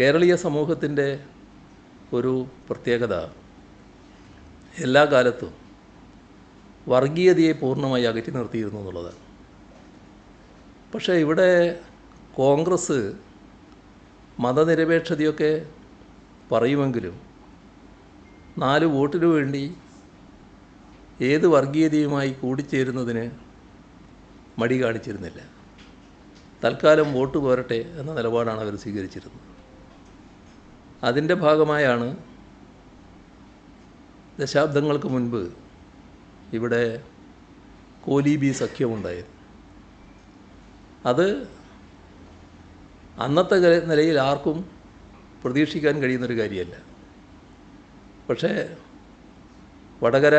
കേരളീയ സമൂഹത്തിൻ്റെ ഒരു പ്രത്യേകത എല്ലാ കാലത്തും വർഗീയതയെ പൂർണ്ണമായി അകറ്റി നിർത്തിയിരുന്നു എന്നുള്ളതാണ്. പക്ഷേ ഇവിടെ കോൺഗ്രസ് മതനിരപേക്ഷതയൊക്കെ പറയുമെങ്കിലും 4 വോട്ടിനു വേണ്ടി ഏത് വർഗീയതയുമായി കൂടിച്ചേരുന്നതിന് മടി കാണിച്ചിരുന്നില്ല. തൽക്കാലം വോട്ട് പോരട്ടെ എന്ന നിലപാടാണ് അവർ സ്വീകരിച്ചിരുന്നത്. അതിൻ്റെ ഭാഗമായാണ് ദശാബ്ദങ്ങൾക്ക് മുൻപ് ഇവിടെ കോലീബി സഖ്യമുണ്ടായത്. അത് അന്നത്തെ നിലയിൽ ആർക്കും പ്രതീക്ഷിക്കാൻ കഴിയുന്നൊരു കാര്യമല്ല. പക്ഷേ വടകര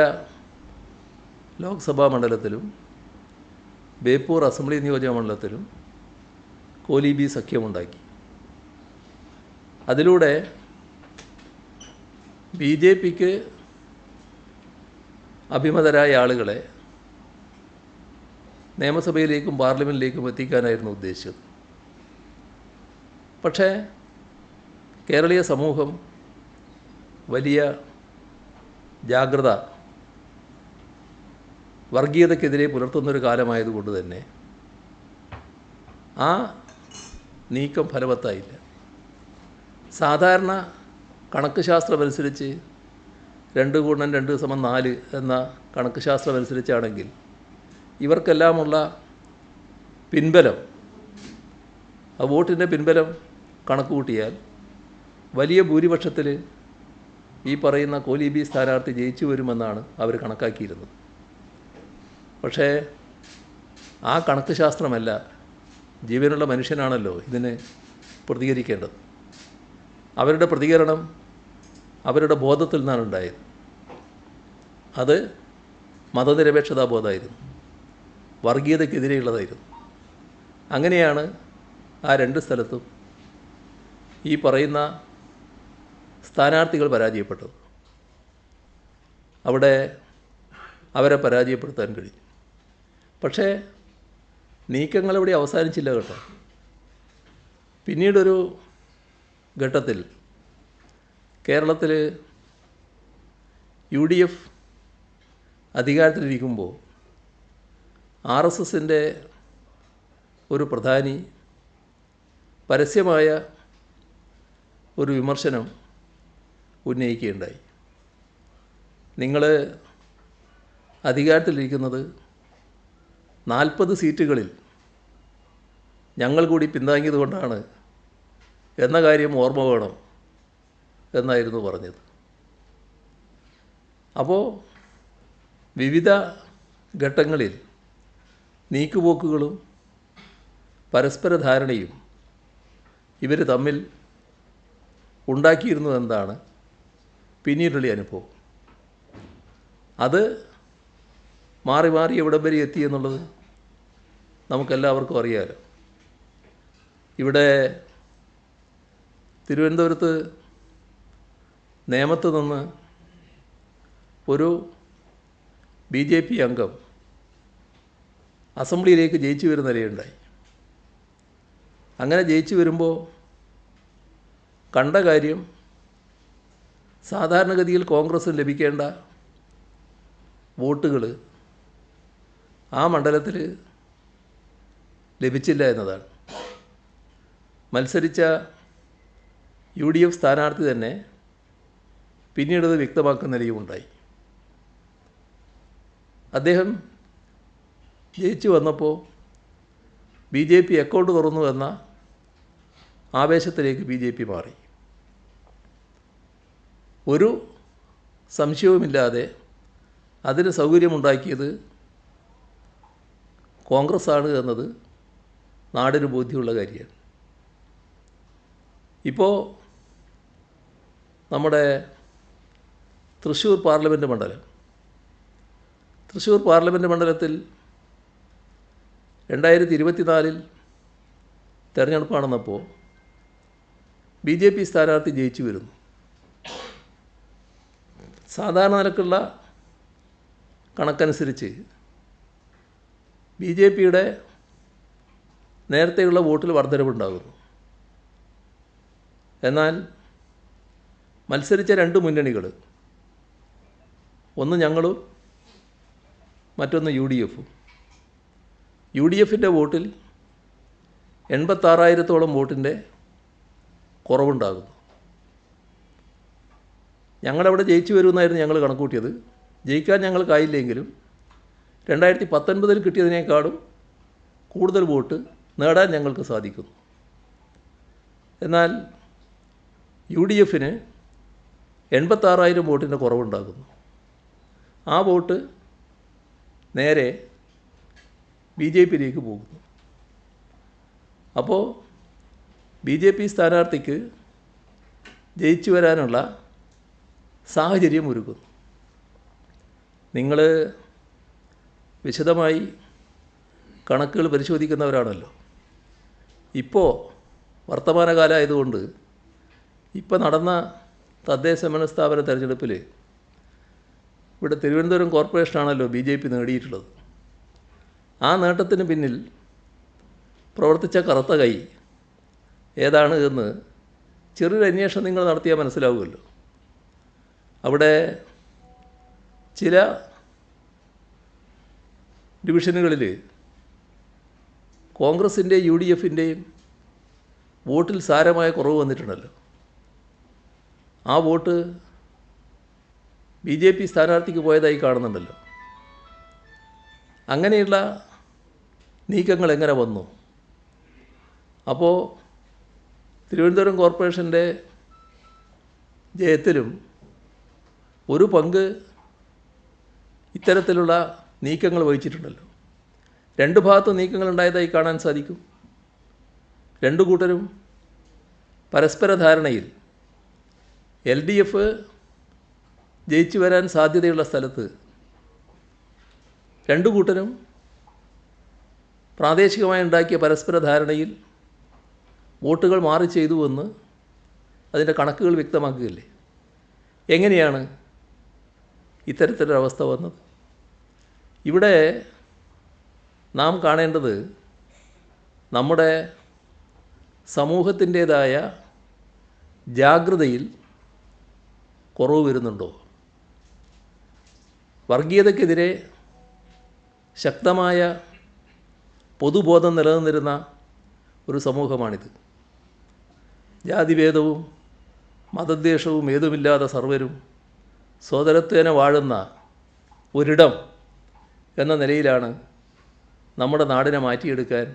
ലോക്സഭാ മണ്ഡലത്തിലും ബേപ്പൂർ അസംബ്ലി നിയോജക മണ്ഡലത്തിലും കോലീബി സഖ്യമുണ്ടാക്കി. അതിലൂടെ BJPക്ക് അഭിമതരായ ആളുകളെ നിയമസഭയിലേക്കും പാർലമെൻറ്റിലേക്കും എത്തിക്കാനായിരുന്നു ഉദ്ദേശിച്ചത്. പക്ഷേ കേരളീയ സമൂഹം വലിയ ജാഗ്രത വർഗീയതയ്ക്കെതിരെ പുലർത്തുന്നൊരു കാലമായതുകൊണ്ട് തന്നെ ആ നീക്കം ഫലവത്തായില്ല. സാധാരണ കണക്ക് ശാസ്ത്രമനുസരിച്ച് 2 × 2 = 4 എന്ന കണക്ക് ശാസ്ത്രമനുസരിച്ചാണെങ്കിൽ ഇവർക്കെല്ലാമുള്ള പിൻബലം, ആ വോട്ടിൻ്റെ പിൻബലം കണക്ക് കൂട്ടിയാൽ വലിയ ഭൂരിപക്ഷത്തിൽ ഈ പറയുന്ന കോലീബി സ്ഥാനാർത്ഥി ജയിച്ചു വരുമെന്നാണ് അവർ കണക്കാക്കിയിരുന്നത്. പക്ഷേ ആ കണക്ക് ശാസ്ത്രമല്ല, ജീവനുള്ള മനുഷ്യനാണല്ലോ ഇതിന് പ്രതികരിക്കേണ്ടത്. അവരുടെ പ്രതികരണം അവരുടെ ബോധത്തിൽ നിന്നാണ് ഉണ്ടായത്. അത് മതനിരപേക്ഷതാ ബോധമായിരുന്നു, വർഗീയതയ്ക്കെതിരെയുള്ളതായിരുന്നു. അങ്ങനെയാണ് ആ 2 സ്ഥലത്തും ഈ പറയുന്ന സ്ഥാനാർത്ഥികൾ പരാജയപ്പെട്ടത്. അവിടെ അവരെ പരാജയപ്പെടുത്താൻ കഴിഞ്ഞു. പക്ഷേ നീക്കങ്ങളിവിടെ അവസാനിച്ചില്ല കേട്ടോ. പിന്നീടൊരു ഘട്ടത്തിൽ കേരളത്തിൽ UDF അധികാരത്തിലിരിക്കുമ്പോൾ RSSൻ്റെ ഒരു പ്രധാനി പരസ്യമായ ഒരു വിമർശനം ഉന്നയിക്കുകയുണ്ടായി. നിങ്ങൾ അധികാരത്തിലിരിക്കുന്നത് 40 സീറ്റുകളിൽ ഞങ്ങൾ കൂടി പിന്താങ്ങിയത് കൊണ്ടാണ് എന്ന കാര്യം ഓർമ്മ വേണം എന്നായിരുന്നു പറഞ്ഞത്. അപ്പോൾ വിവിധ ഘട്ടങ്ങളിൽ നീക്കുപോക്കുകളും പരസ്പര ധാരണയും ഇവർ തമ്മിൽ ഉണ്ടാക്കിയിരുന്നു എന്നതാണ് പിന്നീടുള്ള അനുഭവം. അത് മാറി മാറി എവിടം വരെ എത്തി എന്നുള്ളത് നമുക്കെല്ലാവർക്കും അറിയാമല്ലോ. ഇവിടെ തിരുവനന്തപുരത്ത് നേമത്ത് നിന്ന് ഒരു BJP അംഗം അസംബ്ലിയിലേക്ക് ജയിച്ചു വരുന്ന നിലയുണ്ടായി. അങ്ങനെ ജയിച്ചു വരുമ്പോൾ കണ്ട കാര്യം, സാധാരണഗതിയിൽ കോൺഗ്രസ്സിന് ലഭിക്കേണ്ട വോട്ടുകൾ ആ മണ്ഡലത്തിൽ ലഭിച്ചില്ല എന്നതാണ്. മത്സരിച്ച UDF സ്ഥാനാർത്ഥി തന്നെ പിന്നീടത് വ്യക്തമാക്കുന്ന നിലയുമുണ്ടായി. അദ്ദേഹം ജയിച്ചു വന്നപ്പോൾ BJP അക്കൗണ്ട് തുറന്നു എന്ന ആവേശത്തിലേക്ക് BJP മാറി. ഒരു സംശയവുമില്ലാതെ അതിന് സൗകര്യമുണ്ടാക്കിയത് കോൺഗ്രസ്സാണ് എന്നത് നാടിന് ബോധ്യമുള്ള കാര്യമാണ്. ഇപ്പോൾ നമ്മുടെ തൃശ്ശൂർ പാർലമെൻറ്റ് മണ്ഡലത്തിൽ 2024 തെരഞ്ഞെടുപ്പ് നടന്നപ്പോൾ BJP സ്ഥാനാർത്ഥി ജയിച്ചു വരുന്നു. സാധാരണ നിലക്കുള്ള കണക്കനുസരിച്ച് BJPയുടെ നേരത്തെയുള്ള വോട്ടിൽ വർധനവുണ്ടാകുന്നു. എന്നാൽ മത്സരിച്ച രണ്ട് മുന്നണികൾ, ഒന്ന് ഞങ്ങളും മറ്റൊന്ന് UDF-ഉം. UDF-ൻ്റെ വോട്ടിൽ 86,000-ഓളം വോട്ടിൻ്റെ കുറവുണ്ടാകുന്നു. ഞങ്ങളവിടെ ജയിച്ചു വരുമെന്നായിരുന്നു ഞങ്ങൾ കണക്കൂട്ടിയത്. ജയിക്കാൻ ഞങ്ങൾക്കായില്ലെങ്കിലും 2019 കിട്ടിയതിനേക്കാളും കൂടുതൽ വോട്ട് നേടാൻ ഞങ്ങൾക്ക് സാധിക്കുന്നു. എന്നാൽ UDF-ന് 86,000 വോട്ടിൻ്റെ കുറവുണ്ടാകുന്നു. ആ വോട്ട് നേരെ BJP-യിലേക്ക് പോകുന്നു. അപ്പോൾ BJP സ്ഥാനാർത്ഥിക്ക് ജയിച്ചു വരാനുള്ള സാഹചര്യം ഒരുക്കുന്നു. നിങ്ങൾ വിശദമായി കണക്കുകൾ പരിശോധിക്കുന്നവരാണല്ലോ. ഇപ്പോൾ വർത്തമാനകാലമായതുകൊണ്ട് ഇപ്പോൾ നടന്ന തദ്ദേശ ഭരണ സ്ഥാപന തെരഞ്ഞെടുപ്പിൽ ഇവിടെ തിരുവനന്തപുരം കോർപ്പറേഷനാണല്ലോ BJP നേടിയിട്ടുള്ളത്. ആ നേട്ടത്തിന് പിന്നിൽ പ്രവർത്തിച്ച കറുത്ത കൈ ഏതാണ് എന്ന് ചെറിയൊരു അന്വേഷണം നിങ്ങൾ നടത്തിയാൽ മനസ്സിലാവുമല്ലോ. അവിടെ ചില ഡിവിഷനുകളിൽ കോൺഗ്രസിൻ്റെയും UDF-ൻ്റെയും വോട്ടിൽ സാരമായ കുറവ് വന്നിട്ടുണ്ടല്ലോ. ആ വോട്ട് BJP സ്ഥാനാർത്ഥിക്ക് പോയതായി കാണുന്നുണ്ടല്ലോ. അങ്ങനെയുള്ള നീക്കങ്ങൾ എങ്ങനെ വന്നു? അപ്പോൾ തിരുവനന്തപുരം കോർപ്പറേഷൻ്റെ ജയത്തിലും ഒരു പങ്ക് ഇത്തരത്തിലുള്ള നീക്കങ്ങൾ വഹിച്ചിട്ടുണ്ടല്ലോ. രണ്ട് ഭാഗത്തും നീക്കങ്ങളുണ്ടായതായി കാണാൻ സാധിക്കും. രണ്ടു കൂട്ടരും പരസ്പര ധാരണയിൽ LDF ജയിച്ചു വരാൻ സാധ്യതയുള്ള സ്ഥലത്ത് രണ്ടു കൂട്ടരും പ്രാദേശികമായി ഉണ്ടാക്കിയ പരസ്പര ധാരണയിൽ വോട്ടുകൾ മാറി ചെയ്തുവെന്ന് അതിൻ്റെ കണക്കുകൾ വ്യക്തമാക്കുകയില്ലേ? എങ്ങനെയാണ് ഇത്തരത്തിലൊരവസ്ഥ വന്നത്? ഇവിടെ നാം കാണേണ്ടത് നമ്മുടെ സമൂഹത്തിൻ്റേതായ ജാഗ്രതയിൽ കുറവ് വരുന്നുണ്ടോ? വർഗീയതയ്ക്കെതിരെ ശക്തമായ പൊതുബോധം നിലനിന്നിരുന്ന ഒരു സമൂഹമാണിത്. ജാതിഭേദവും മതദ്വേഷവും ഏതുമില്ലാതെ സർവരും സോദരത്വേന വാഴുന്ന ഒരിടം എന്ന നിലയിലാണ് നമ്മുടെ നാടിനെ മാറ്റിയെടുക്കാൻ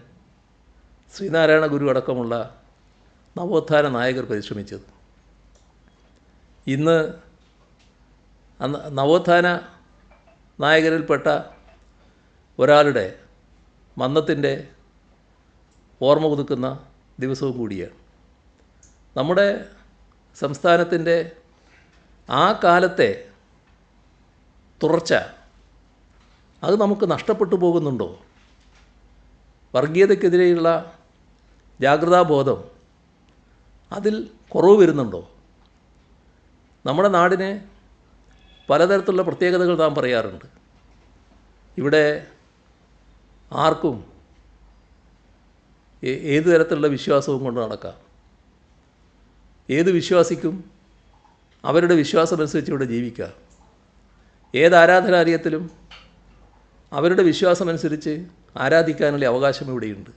ശ്രീനാരായണ ഗുരു അടക്കമുള്ള നവോത്ഥാന നായകർ പരിശ്രമിച്ചത്. ഇന്ന് നവോത്ഥാന നായകരിൽപ്പെട്ട ഒരാളുടെ മന്നത്തിൻ്റെ ഓർമ്മ പുതുക്കുന്ന ദിവസവും കൂടിയാണ്. നമ്മുടെ സംസ്ഥാനത്തിൻ്റെ ആ കാലത്തെ തുടർച്ച അത് നമുക്ക് നഷ്ടപ്പെട്ടു പോകുന്നുണ്ടോ? വർഗീയതയ്ക്കെതിരെയുള്ള ജാഗ്രതാബോധം അതിൽ കുറവ് വരുന്നുണ്ടോ? നമ്മുടെ നാടിന് പലതരത്തിലുള്ള പ്രത്യേകതകൾ നാം പറയാറുണ്ട്. ഇവിടെ ആർക്കും ഏത് തരത്തിലുള്ള വിശ്വാസവും കൊണ്ട് നടക്കാം. ഏത് വിശ്വാസിക്കും അവരുടെ വിശ്വാസമനുസരിച്ച് ഇവിടെ ജീവിക്കാം. ഏത് ആരാധനാലയത്തിലും അവരുടെ വിശ്വാസമനുസരിച്ച് ആരാധിക്കാനുള്ള അവകാശം ഇവിടെയുണ്ട്.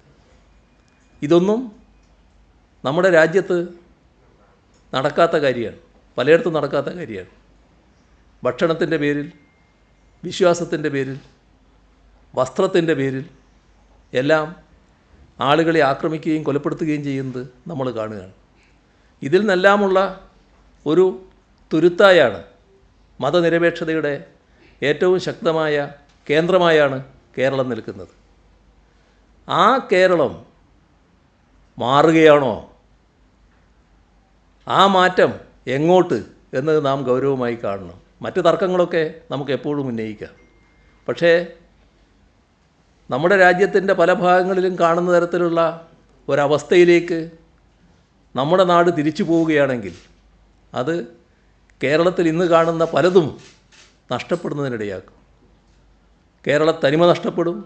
ഇതൊന്നും നമ്മുടെ രാജ്യത്ത് നടക്കാത്ത കാര്യമാണ്, പലയിടത്തും നടക്കാത്ത കാര്യമാണ്. ഭക്ഷണത്തിൻ്റെ പേരിൽ, വിശ്വാസത്തിൻ്റെ പേരിൽ, വസ്ത്രത്തിൻ്റെ പേരിൽ എല്ലാം ആളുകളെ ആക്രമിക്കുകയും കൊലപ്പെടുത്തുകയും ചെയ്യുന്നത് നമ്മൾ കാണുകയാണ്. ഇതിൽ നിന്നെല്ലാമുള്ള ഒരു തുരുത്തായാണ് മതനിരപേക്ഷതയുടെ ഏറ്റവും ശക്തമായ കേന്ദ്രമായാണ് കേരളം നിൽക്കുന്നത്. ആ കേരളം മാറുകയാണോ? ആ മാറ്റം എങ്ങോട്ട് എന്നത് നാം ഗൗരവമായി കാണണം. മറ്റ് തർക്കങ്ങളൊക്കെ നമുക്ക് എപ്പോഴും ഉന്നയിക്കാം. പക്ഷേ നമ്മുടെ രാജ്യത്തിൻ്റെ പല ഭാഗങ്ങളിലും കാണുന്ന തരത്തിലുള്ള ഒരവസ്ഥയിലേക്ക് നമ്മുടെ നാട് തിരിച്ചു പോവുകയാണെങ്കിൽ അത് കേരളത്തിൽ ഇന്ന് കാണുന്ന പലതും നഷ്ടപ്പെടുന്നതിനിടയാക്കും. കേരള തനിമ നഷ്ടപ്പെടും,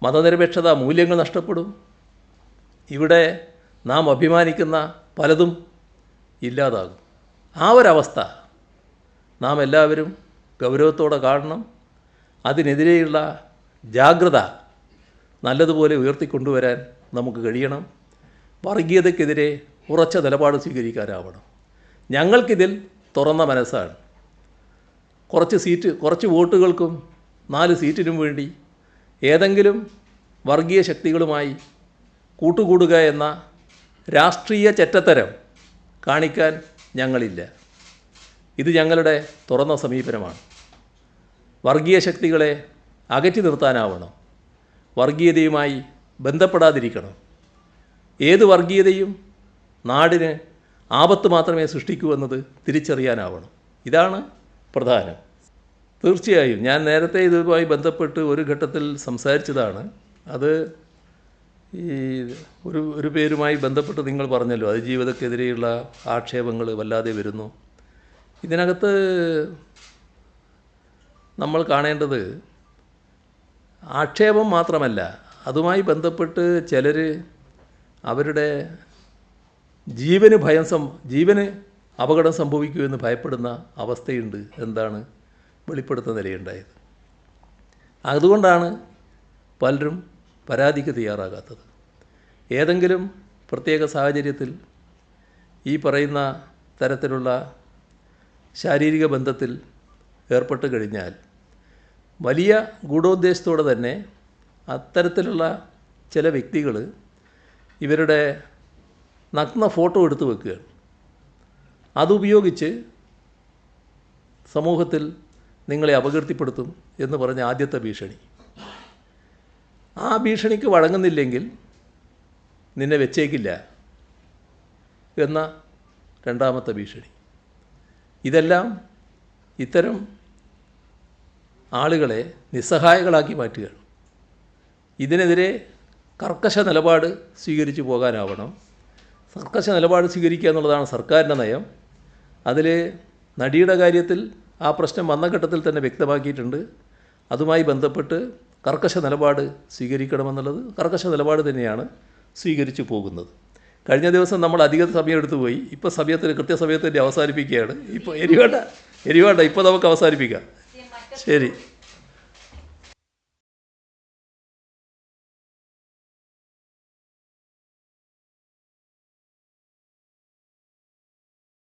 മതനിരപേക്ഷത മൂല്യങ്ങൾ നഷ്ടപ്പെടും. ഇവിടെ നാം അഭിമാനിക്കുന്ന പലതും ഇല്ലാതാകും. ആ ഒരവസ്ഥ നാം എല്ലാവരും ഗൗരവത്തോടെ കാണണം. അതിനെതിരെയുള്ള ജാഗ്രത നല്ലതുപോലെ ഉയർത്തിക്കൊണ്ടുവരാൻ നമുക്ക് കഴിയണം. വർഗീയതയ്ക്കെതിരെ ഉറച്ച നിലപാട് സ്വീകരിക്കാനാവണം. ഞങ്ങൾക്കിതിൽ തുറന്ന മനസ്സാണ്. കുറച്ച് വോട്ടുകൾക്കും 4 സീറ്റിനും വേണ്ടി ഏതെങ്കിലും വർഗീയ ശക്തികളുമായി കൂട്ടുകൂടുക എന്ന രാഷ്ട്രീയ ചെറ്റത്തരം കാണിക്കാൻ ഞങ്ങളില്ല. ഇത് ഞങ്ങളുടെ തുറന്ന സമീപനമാണ്. വർഗീയ ശക്തികളെ അകറ്റി നിർത്താനാവണം. വർഗീയതയുമായി ബന്ധപ്പെടാതിരിക്കണം. ഏത് വർഗീയതയും നാടിന് ആപത്ത് മാത്രമേ സൃഷ്ടിക്കൂ എന്നത് തിരിച്ചറിയാനാവണം. ഇതാണ് പ്രധാനം. തീർച്ചയായും ഞാൻ നേരത്തെ ഇതുമായി ബന്ധപ്പെട്ട് ഒരു ഘട്ടത്തിൽ സംസാരിച്ചതാണ്. അത് ഒരു പേരുമായി ബന്ധപ്പെട്ട് നിങ്ങൾ പറഞ്ഞല്ലോ, അതിജീവിതക്കെതിരെയുള്ള ആക്ഷേപങ്ങൾ വല്ലാതെ വരുന്നു. ഇതിനകത്ത് നമ്മൾ കാണേണ്ടത് ആക്ഷേപം മാത്രമല്ല, അതുമായി ബന്ധപ്പെട്ട് ചിലർ അവരുടെ ജീവന് അപകടം സംഭവിക്കുമെന്ന് ഭയപ്പെടുന്ന അവസ്ഥയുണ്ട്. എന്താണ് വെളിപ്പെടുത്തുന്ന നിലയുണ്ടായത്. അതുകൊണ്ടാണ് പലരും പരാതിക്ക് തയ്യാറാകാത്തത്. ഏതെങ്കിലും പ്രത്യേക സാഹചര്യത്തിൽ ഈ പറയുന്ന തരത്തിലുള്ള ശാരീരിക ബന്ധത്തിൽ ഏർപ്പെട്ട് കഴിഞ്ഞാൽ വലിയ ഗൂഢോദ്ദേശത്തോടെ തന്നെ അത്തരത്തിലുള്ള ചില വ്യക്തികൾ ഇവരുടെ നഗ്ന ഫോട്ടോ എടുത്തു വെക്കുകയാണ്. അതുപയോഗിച്ച് സമൂഹത്തിൽ നിങ്ങളെ അപകീർത്തിപ്പെടുത്തും എന്ന് പറഞ്ഞ ആദ്യത്തെ ഭീഷണി. ആ ഭീഷണിക്ക് വഴങ്ങുന്നില്ലെങ്കിൽ നിന്നെ വെച്ചേക്കില്ല എന്ന രണ്ടാമത്തെ ഭീഷണി. ഇതെല്ലാം ഇത്തരം ആളുകളെ നിസ്സഹായകളാക്കി മാറ്റുകയാണ്. ഇതിനെതിരെ കർക്കശ നിലപാട് സ്വീകരിച്ചു പോകാനാവണം. കർക്കശ നിലപാട് സ്വീകരിക്കുക എന്നുള്ളതാണ് സർക്കാരിൻ്റെ നയം. അതിൽ നടിയുടെ കാര്യത്തിൽ ആ പ്രശ്നം വന്ന ഘട്ടത്തിൽ തന്നെ വ്യക്തമാക്കിയിട്ടുണ്ട്. അതുമായി ബന്ധപ്പെട്ട് കർക്കശ നിലപാട് സ്വീകരിക്കണമെന്നുള്ളത് കർക്കശ നിലപാട് തന്നെയാണ് സ്വീകരിച്ചു പോകുന്നത്. കഴിഞ്ഞ ദിവസം നമ്മൾ അധികം സമയം എടുത്തു പോയി. ഇപ്പോൾ കൃത്യസമയത്ത് തന്നെ അവസാനിപ്പിക്കുകയാണ്. ഇപ്പോൾ എരിവേണ്ട ഇപ്പോൾ നമുക്ക് അവസാനിപ്പിക്കാം. ശരി.